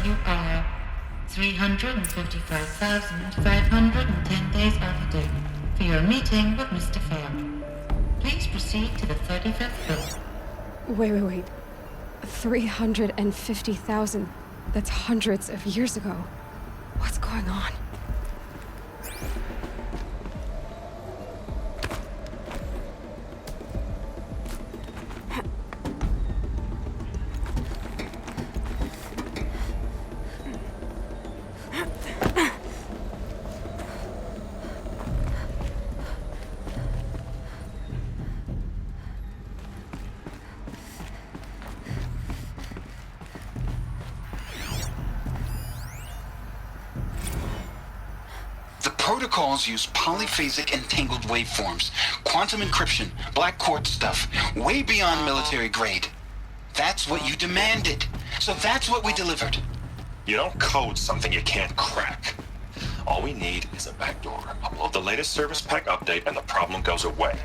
You are 355,510 days of a day for your meeting with Mr. Fair. Please proceed to the 35th floor. Wait. 350,000. That's hundreds of years ago. What's going on? Protocols use polyphasic entangled waveforms, quantum encryption, black quartz stuff, way beyond military grade. That's what you demanded. So that's what we delivered. You don't code something you can't crack. All we need is a backdoor. Upload the latest service pack update and the problem goes away.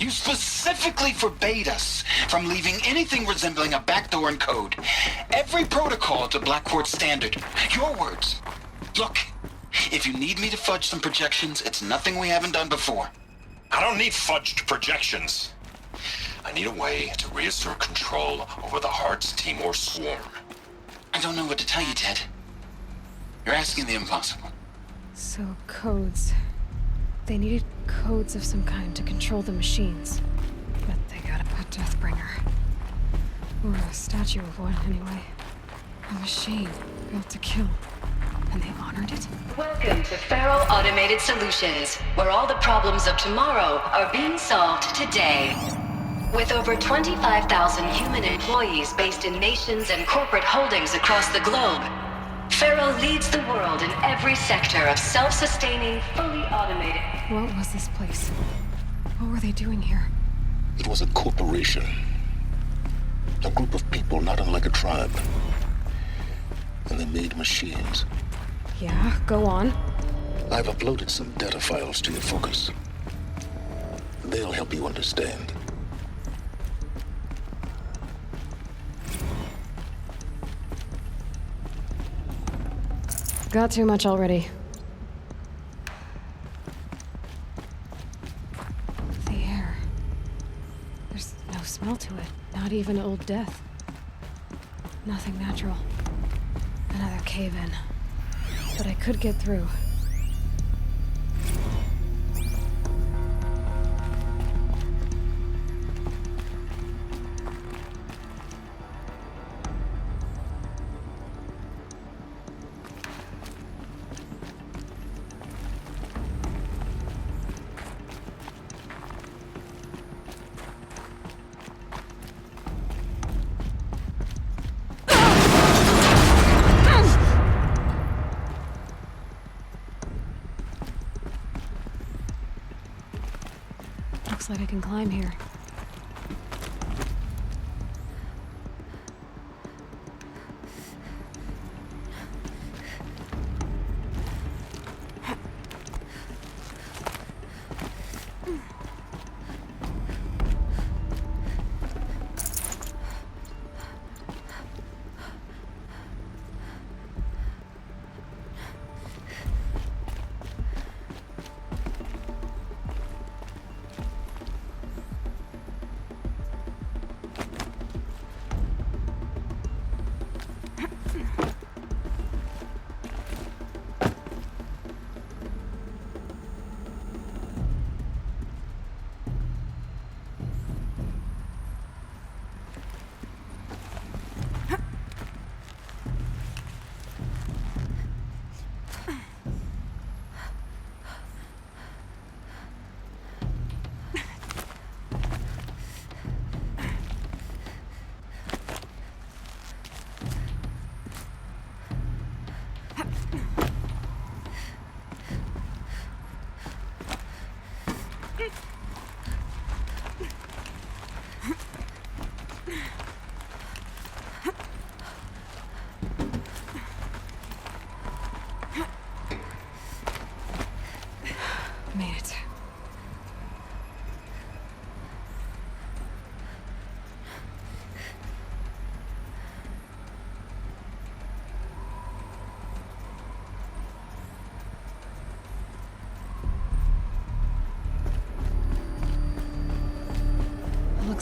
You specifically forbade us from leaving anything resembling a backdoor in code. Every protocol to black quartz standard. Your words. Look. If you need me to fudge some projections, it's nothing we haven't done before. I don't need fudged projections. I need a way to reassert control over the Hearts Timor swarm. I don't know what to tell you, Ted. You're asking the impossible. So, codes. They needed codes of some kind to control the machines. But they got a Deathbringer. Or a statue of one, anyway. A machine built to kill. And they honored it? Welcome to Faro Automated Solutions, where all the problems of tomorrow are being solved today. With over 25,000 human employees based in nations and corporate holdings across the globe, Faro leads the world in every sector of self-sustaining, fully automated... What was this place? What were they doing here? It was a corporation. A group of people not unlike a tribe. And they made machines. Yeah, go on. I've uploaded some data files to your focus. They'll help you understand. Got too much already. The air. There's no smell to it. Not even old death. Nothing natural. Another cave-in. But I could get through. Looks like I can climb here.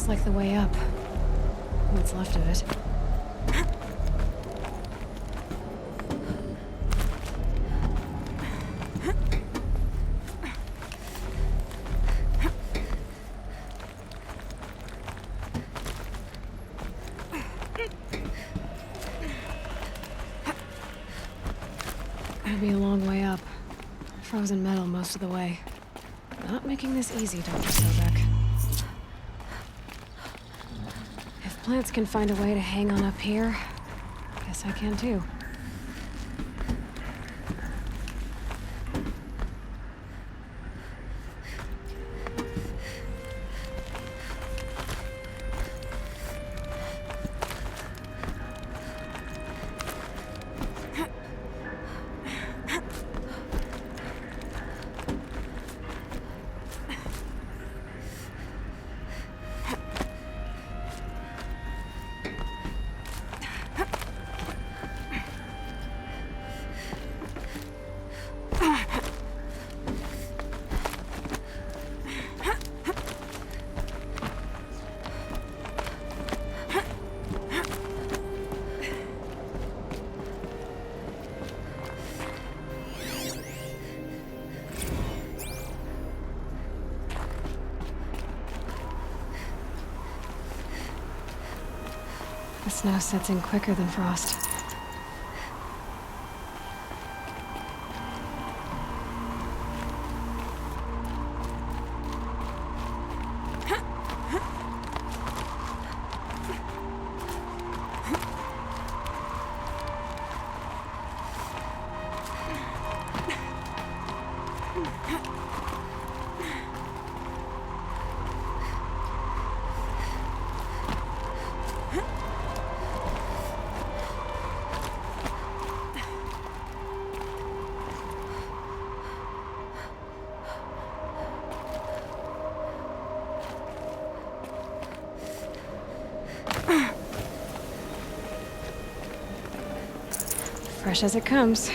Looks like the way up. What's left of it. Gonna be a long way up. Frozen metal most of the way. Not making this easy, Dr. Sobek. If plants can find a way to hang on up here, guess I can too. The snow sets in quicker than frost. Fresh as it comes.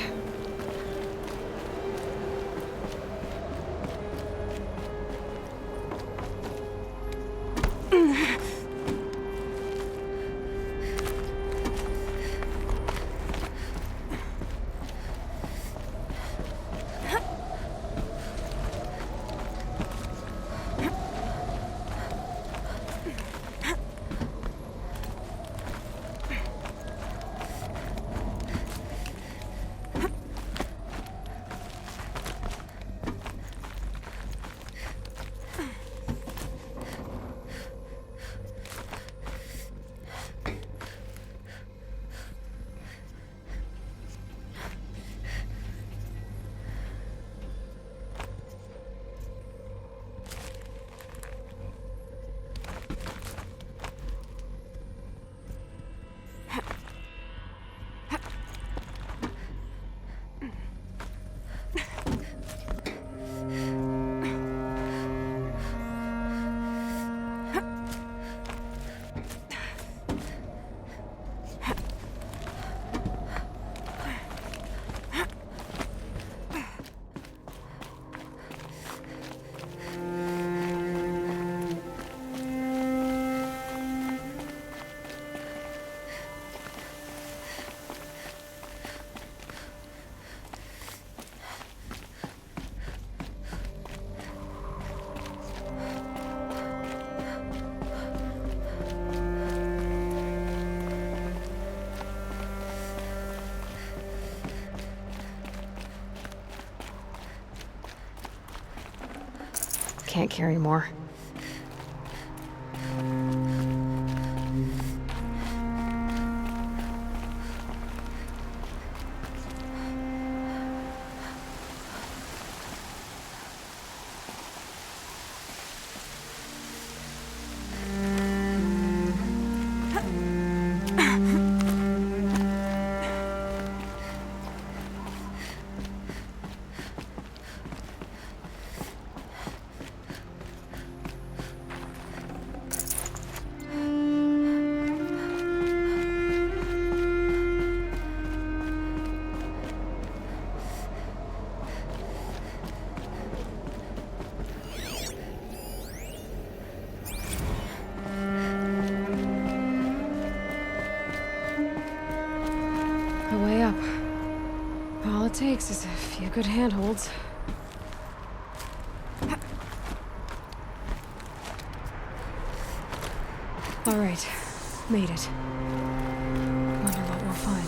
Can't carry more. the way up. All it takes is a few good handholds. All right, made it. Wonder what we'll find.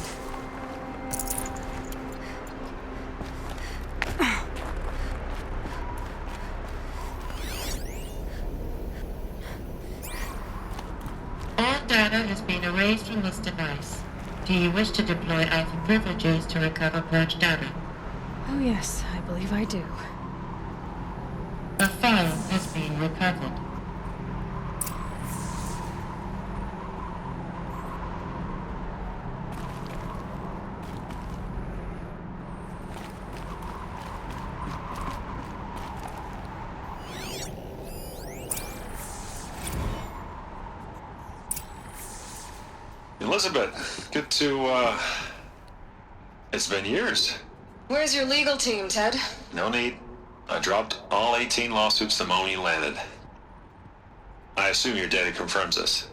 All data has been erased from this device. Do you wish to deploy alpha privileges to recover purged data? Oh yes, I believe I do. A file has been recovered. Elizabeth, good to, it's been years. Where's your legal team, Ted? No need. I dropped all 18 lawsuits the moment you landed. I assume your data confirms this.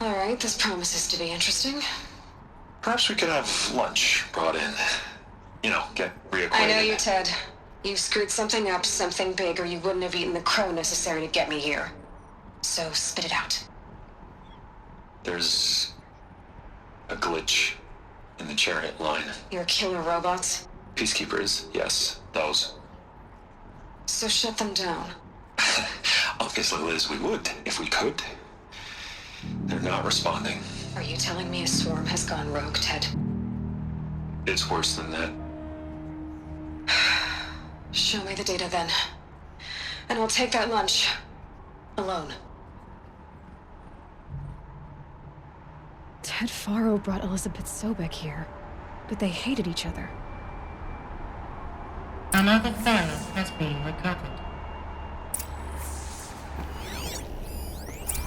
All right, this promises to be interesting. Perhaps we could have lunch brought in. You know, get reacquainted. I know you, Ted. You've screwed something up, something big, or you wouldn't have eaten the crow necessary to get me here. So spit it out. There's a glitch in the chariot line. Your killer robots? Peacekeepers, yes, those. So shut them down. Obviously, Liz, we would, if we could. They're not responding. Are you telling me a swarm has gone rogue, Ted? It's worse than that. Show me the data then. And I'll take that lunch. Alone. Ted Faro brought Elizabeth Sobek here, but they hated each other. Another file has been recovered.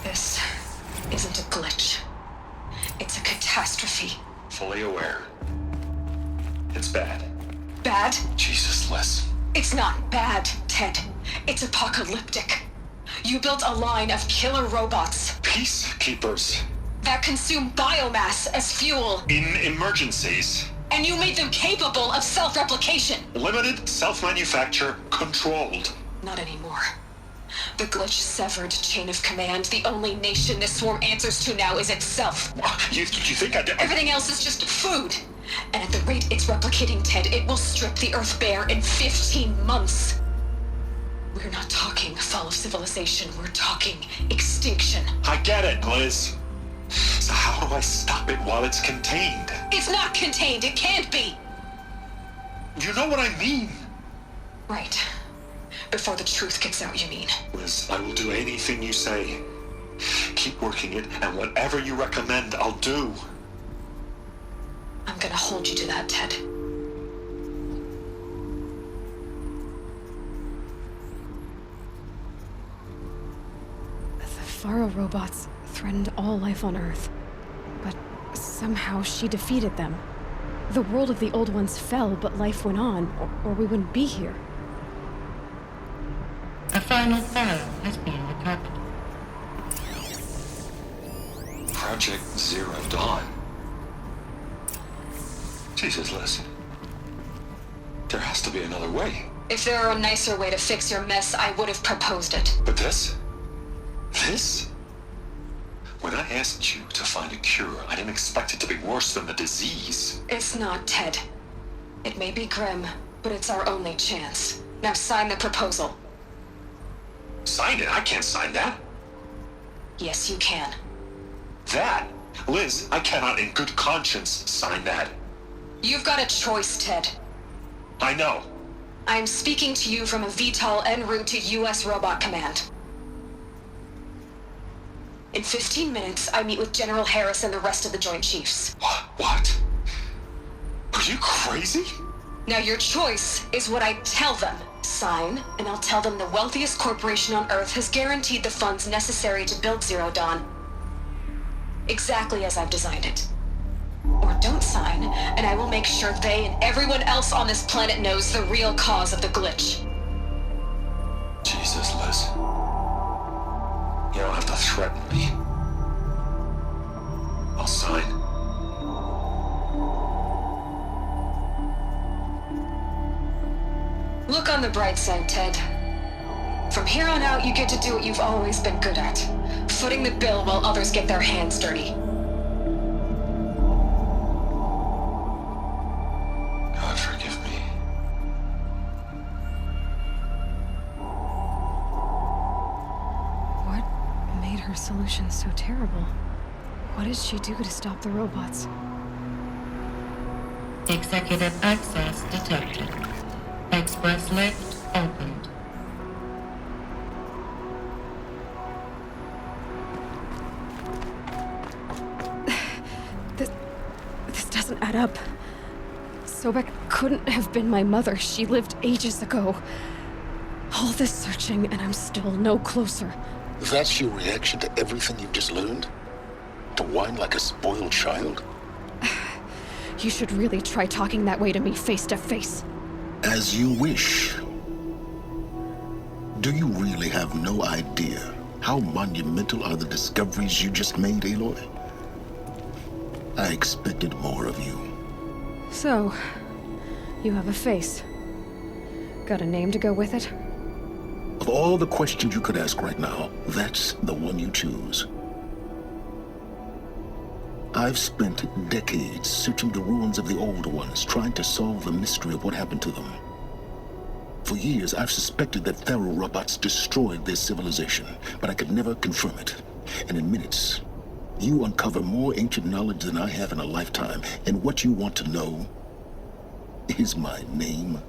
This isn't a glitch. It's a catastrophe. Fully aware. It's bad. Bad? Jesus, Liz. It's not bad, Ted. It's apocalyptic. You built a line of killer robots Peacekeepers. that consume biomass as fuel, In emergencies. and you made them capable of self-replication. Limited, self-manufacture, controlled. Not anymore. The glitch severed chain of command. The only nation this swarm answers to now is itself. You think I did? Everything else is just food. And at the rate it's replicating, Ted, it will strip the Earth bare in 15 months. We're not talking fall of civilization. We're talking extinction. I get it, Liz. So how do I stop it while it's contained? It's not contained. It can't be. You know what I mean. Right. Before the truth gets out, you mean? Liz, I will do anything you say. Keep working it, and whatever you recommend, I'll do. I'm gonna hold you to that, Ted. The Faro robots threatened all life on Earth. But somehow she defeated them. The world of the old ones fell, but life went on, or we wouldn't be here. A final file has been recovered. Project Zero Dawn. Jesus, Liz. There has to be another way. If there were a nicer way to fix your mess, I would have proposed it. But this? This? When I asked you to find a cure, I didn't expect it to be worse than the disease. It's not, Ted. It may be grim, but it's our only chance. Now sign the proposal. Sign it? I can't sign that. Yes, you can. That? Liz, I cannot in good conscience sign that. You've got a choice, Ted. I know. I'm speaking to you from a VTOL en route to U.S. Robot Command. In 15 minutes, I meet with General Harris and the rest of the Joint Chiefs. What? Are you crazy? Now your choice is what I tell them. Sign, and I'll tell them the wealthiest corporation on Earth has guaranteed the funds necessary to build Zero Dawn. Exactly as I've designed it. Or don't sign, and I will make sure they and everyone else on this planet knows the real cause of the glitch. Jesus, Liz. You don't have to threaten me. I'll sign. Look on the bright side, Ted. From here on out, you get to do what you've always been good at. Footing the bill while others get their hands dirty. God forgive me. What made her solution so terrible? What did she do to stop the robots? Executive access detected. Express lift opened. This doesn't add up. Sobek couldn't have been my mother. She lived ages ago. All this searching, and I'm still no closer. That's your reaction to everything you've just learned? To whine like a spoiled child? You should really try talking that way to me face to face. As you wish. Do you really have no idea how monumental are the discoveries you just made, Aloy? I expected more of you. So, you have a face. Got a name to go with it? Of all the questions you could ask right now, that's the one you choose. I've spent decades searching the ruins of the old ones, trying to solve the mystery of what happened to them. For years, I've suspected that Pharaoh robots destroyed their civilization, but I could never confirm it. And in minutes, you uncover more ancient knowledge than I have in a lifetime, and what you want to know is my name.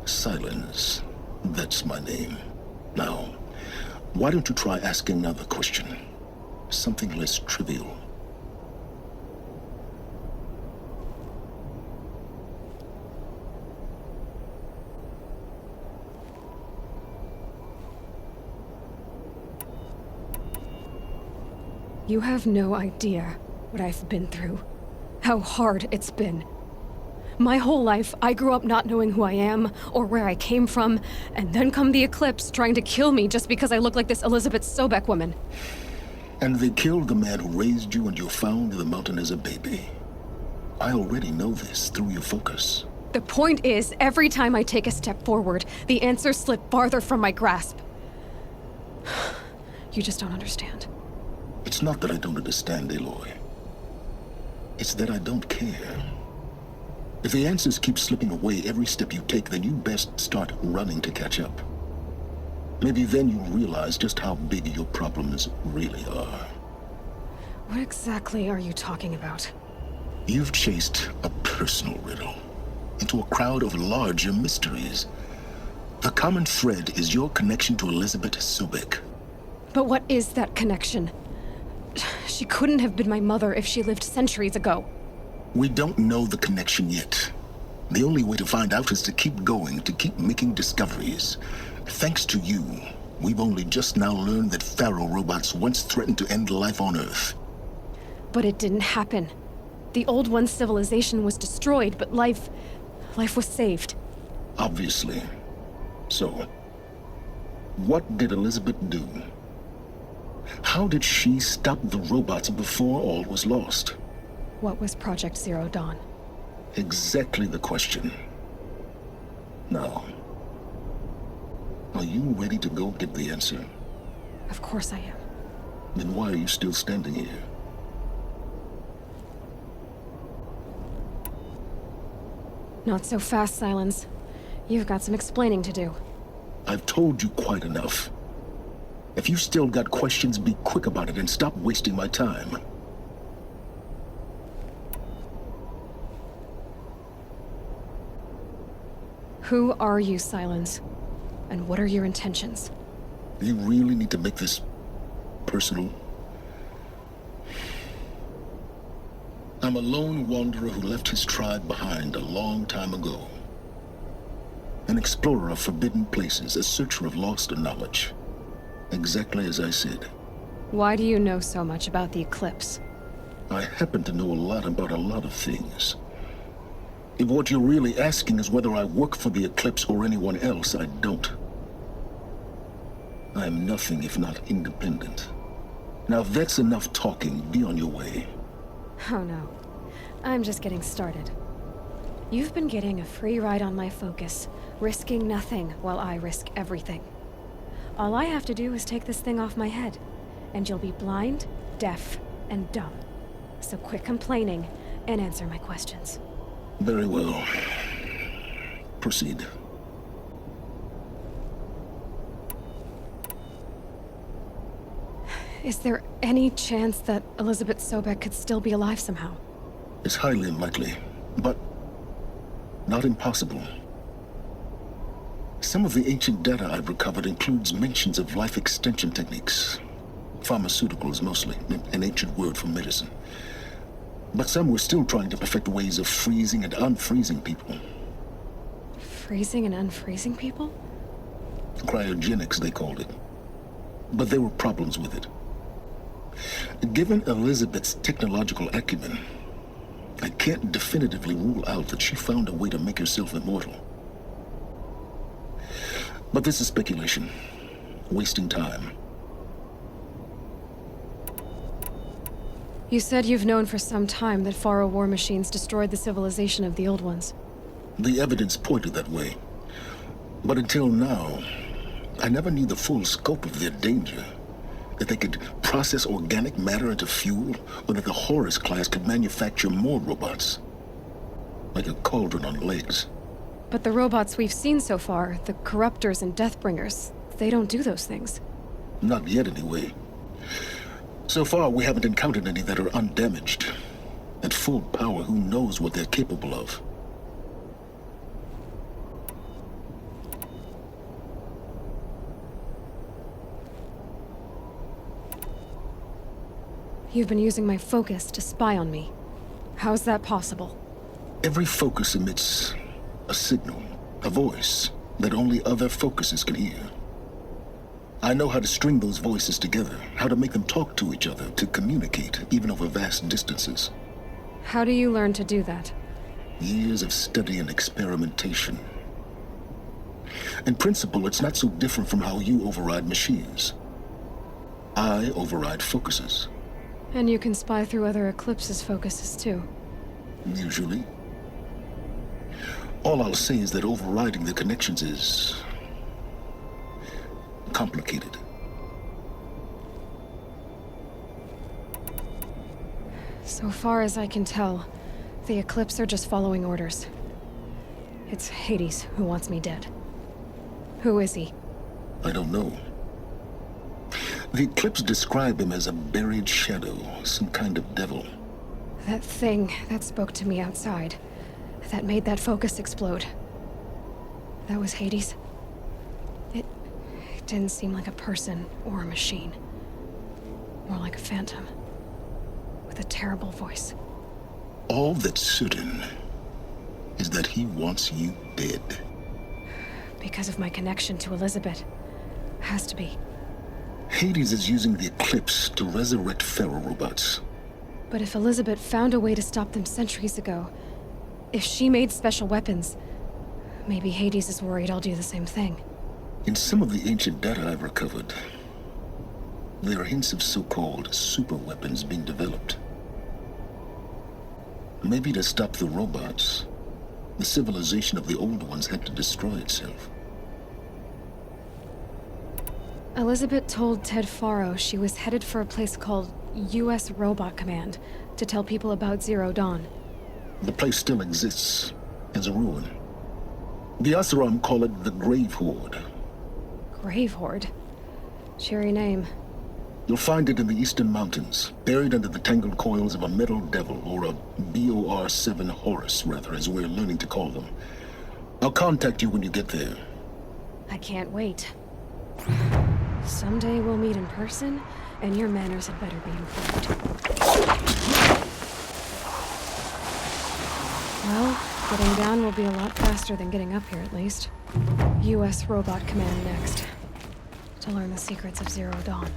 Silence. That's my name. Now, why don't you try asking another question? Something less trivial. You have no idea what I've been through. How hard it's been. My whole life, I grew up not knowing who I am or where I came from, and then come the Eclipse trying to kill me just because I look like this Elizabeth Sobek woman. And they killed the man who raised you and you found in the mountain as a baby. I already know this through your focus. The point is, every time I take a step forward, the answers slip farther from my grasp. You just don't understand. It's not that I don't understand, Aloy. It's that I don't care. If the answers keep slipping away every step you take, then you best start running to catch up. Maybe then you'll realize just how big your problems really are. What exactly are you talking about? You've chased a personal riddle into a crowd of larger mysteries. The common thread is your connection to Elizabeth Sobek. But what is that connection? She couldn't have been my mother if she lived centuries ago. We don't know the connection yet. The only way to find out is to keep going, to keep making discoveries. Thanks to you, we've only just now learned that Pharaoh robots once threatened to end life on Earth. But it didn't happen. The Old One's civilization was destroyed, but life was saved. Obviously. So, what did Elizabeth do? How did she stop the robots before all was lost? What was Project Zero Dawn? Exactly the question. Now, are you ready to go get the answer? Of course I am. Then why are you still standing here? Not so fast, Silence. You've got some explaining to do. I've told you quite enough. If you still got questions, be quick about it and stop wasting my time. Who are you, Silence? And what are your intentions? You really need to make this personal? I'm a lone wanderer who left his tribe behind a long time ago. An explorer of forbidden places, a searcher of lost knowledge. Exactly as I said. Why do you know so much about the Eclipse? I happen to know a lot about a lot of things. If what you're really asking is whether I work for the Eclipse or anyone else, I don't. I am nothing if not independent. Now, if that's enough talking, be on your way. Oh no. I'm just getting started. You've been getting a free ride on my focus, risking nothing while I risk everything. All I have to do is take this thing off my head, and you'll be blind, deaf, and dumb. So quit complaining and answer my questions. Very well. Proceed. Is there any chance that Elizabeth Sobek could still be alive somehow? It's highly unlikely, but not impossible. Some of the ancient data I've recovered includes mentions of life extension techniques. Pharmaceuticals, mostly, an ancient word for medicine. But some were still trying to perfect ways of freezing and unfreezing people. Freezing and unfreezing people? Cryogenics, they called it. But there were problems with it. Given Elizabeth's technological acumen, I can't definitively rule out that she found a way to make herself immortal. But this is speculation, wasting time. You said you've known for some time that Faro war machines destroyed the civilization of the old ones. The evidence pointed that way. But until now, I never knew the full scope of their danger. That they could process organic matter into fuel, or that the Horus class could manufacture more robots. Like a cauldron on legs. But the robots we've seen so far, the Corruptors and Deathbringers, they don't do those things. Not yet, anyway. So far, we haven't encountered any that are undamaged. At full power, who knows what they're capable of? You've been using my focus to spy on me. How's that possible? Every focus emits a signal, a voice, that only other focuses can hear. I know how to string those voices together, how to make them talk to each other, to communicate, even over vast distances. How do you learn to do that? Years of study and experimentation. In principle, it's not so different from how you override machines. I override focuses. And you can spy through other Eclipse's focuses too. Usually. All I'll say is that overriding the connections is complicated. So far as I can tell, the Eclipse are just following orders. It's Hades who wants me dead. Who is he? I don't know. The Eclipse describe him as a buried shadow, some kind of devil. That thing that spoke to me outside, that made that focus explode. That was Hades? It didn't seem like a person or a machine. More like a phantom. With a terrible voice. All that's certain is that he wants you dead. Because of my connection to Elizabeth. Has to be. Hades is using the Eclipse to resurrect ferro-robots. But if Elizabeth found a way to stop them centuries ago, if she made special weapons, maybe Hades is worried I'll do the same thing. In some of the ancient data I've recovered, there are hints of so-called super weapons being developed. Maybe to stop the robots, the civilization of the old ones had to destroy itself. Elizabeth told Ted Faro she was headed for a place called U.S. Robot Command to tell people about Zero Dawn. The place still exists, as a ruin. The Asuram call it the Grave Horde. Grave Horde? Cheery name. You'll find it in the eastern mountains, buried under the tangled coils of a metal devil, or a BOR-7 Horus, rather, as we're learning to call them. I'll contact you when you get there. I can't wait. Someday we'll meet in person, and your manners had better be improved. Well, getting down will be a lot faster than getting up here, at least. U.S. Robot Command next. To learn the secrets of Zero Dawn.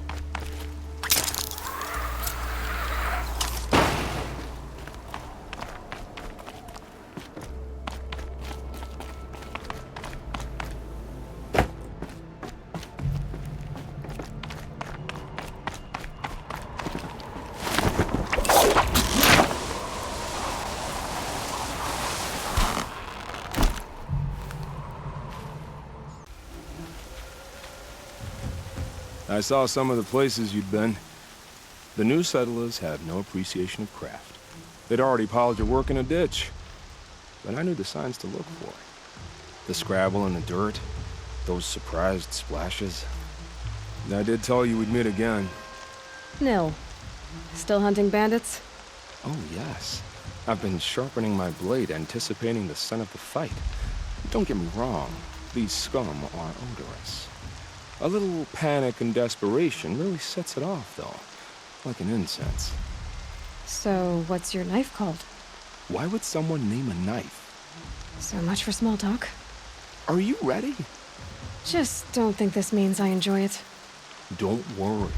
I saw some of the places you'd been. The new settlers had no appreciation of craft. They'd already piled your work in a ditch. But I knew the signs to look for. The scrabble in the dirt, those surprised splashes. I did tell you we'd meet again. Nil. Still hunting bandits? Oh, yes. I've been sharpening my blade, anticipating the scent of the fight. Don't get me wrong, these scum are odorous. A little panic and desperation really sets it off, though. Like an incense. So, what's your knife called? Why would someone name a knife? So much for small talk. Are you ready? Just don't think this means I enjoy it. Don't worry.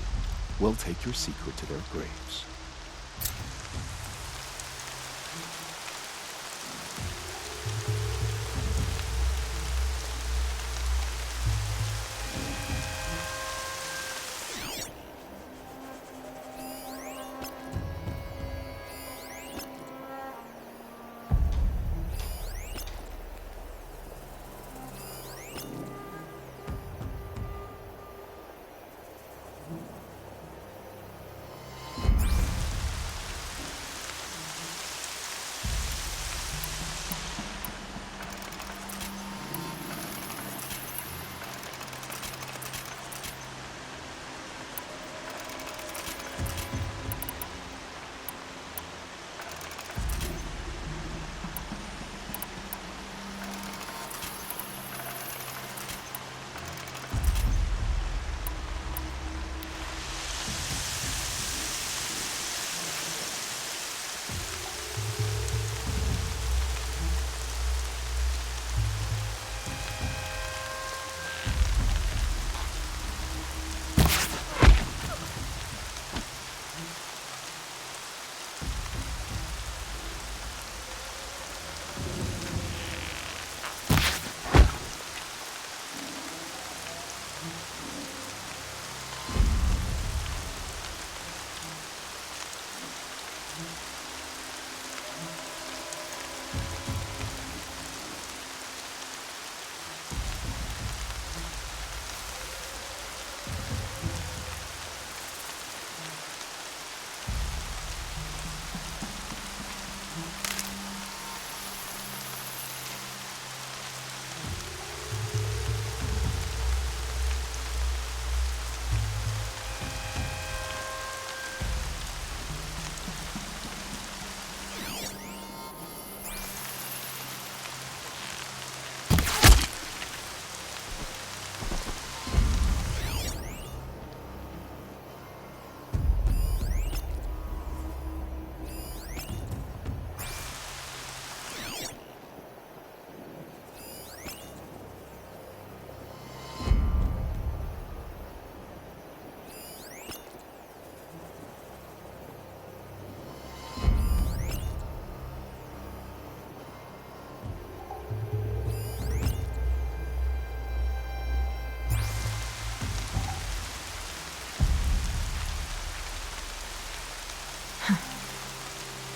We'll take your secret to their graves.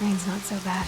Rain's not so bad.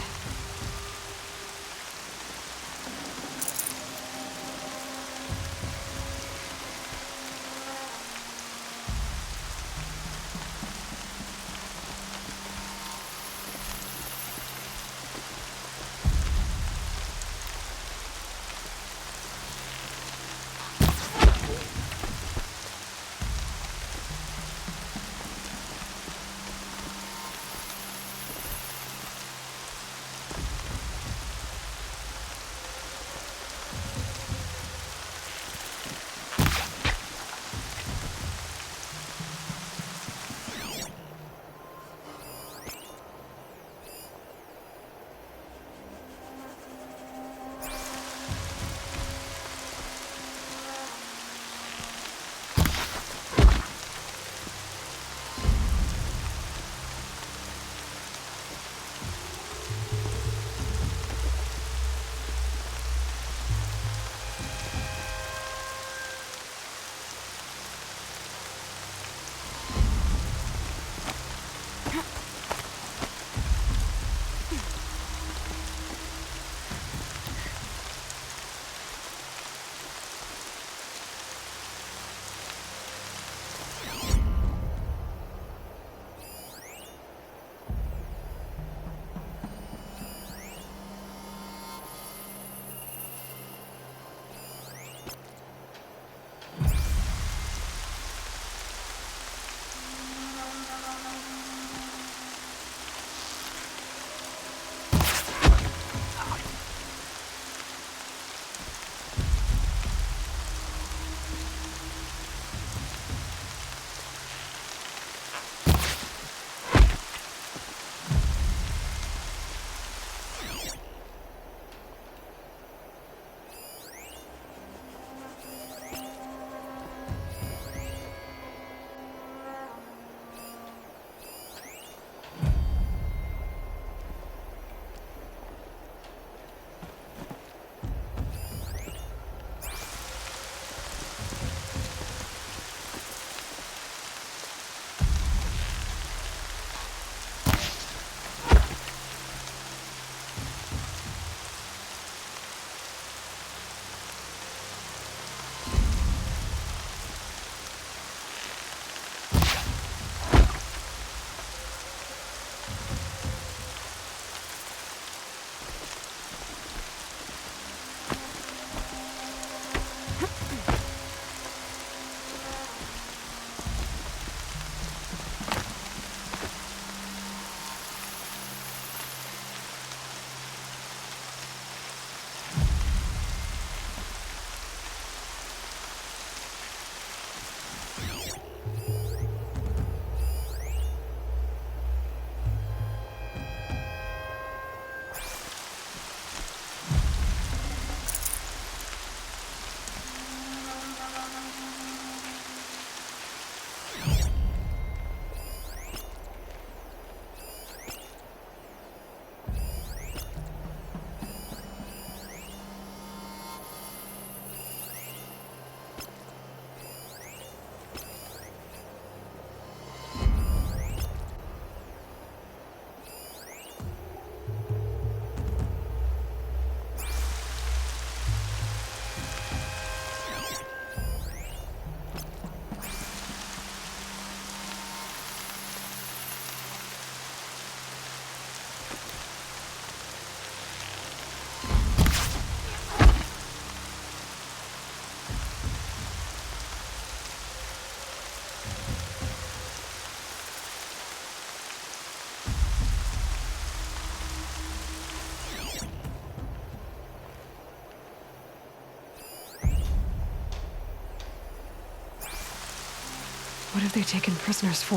What have they taken prisoners for?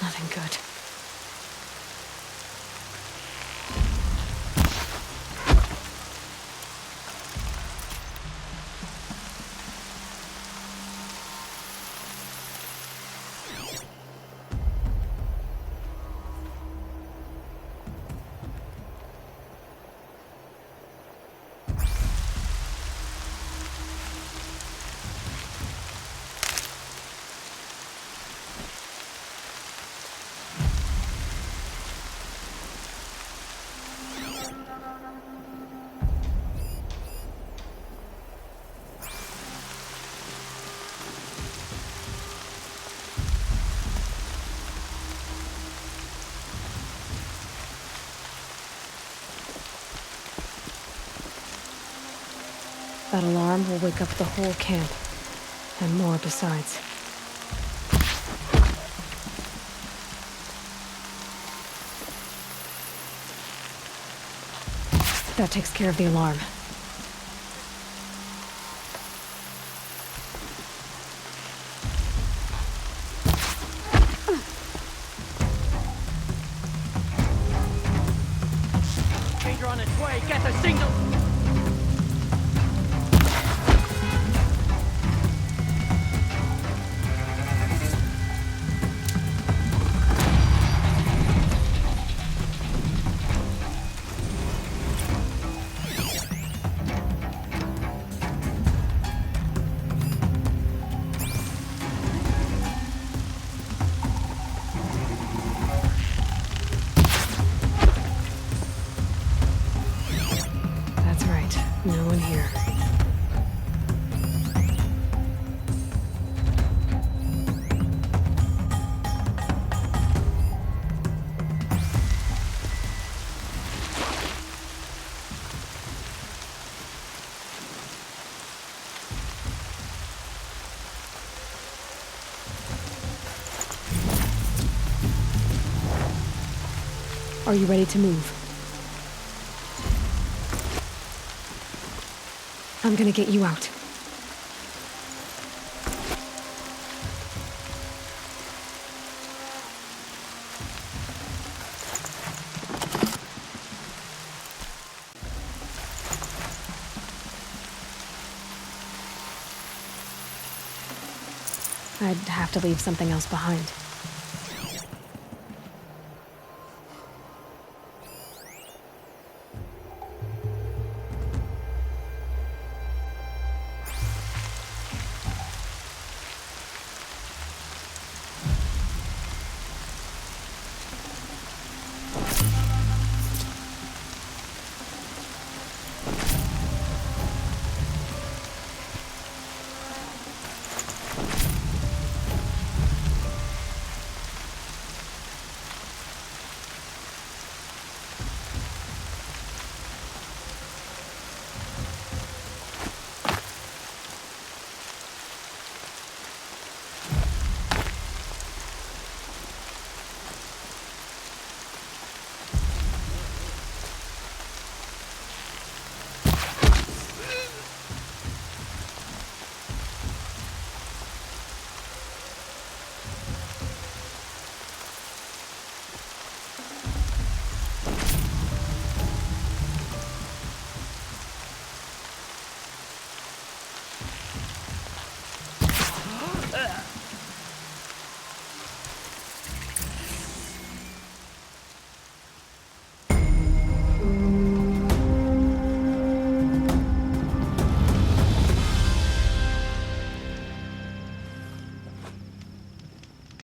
Nothing good. That alarm will wake up the whole camp, and more besides. That takes care of the alarm. Danger on its way! Get the signal! That's right. No one here. Are you ready to move? I'm gonna get you out. I'd have to leave something else behind.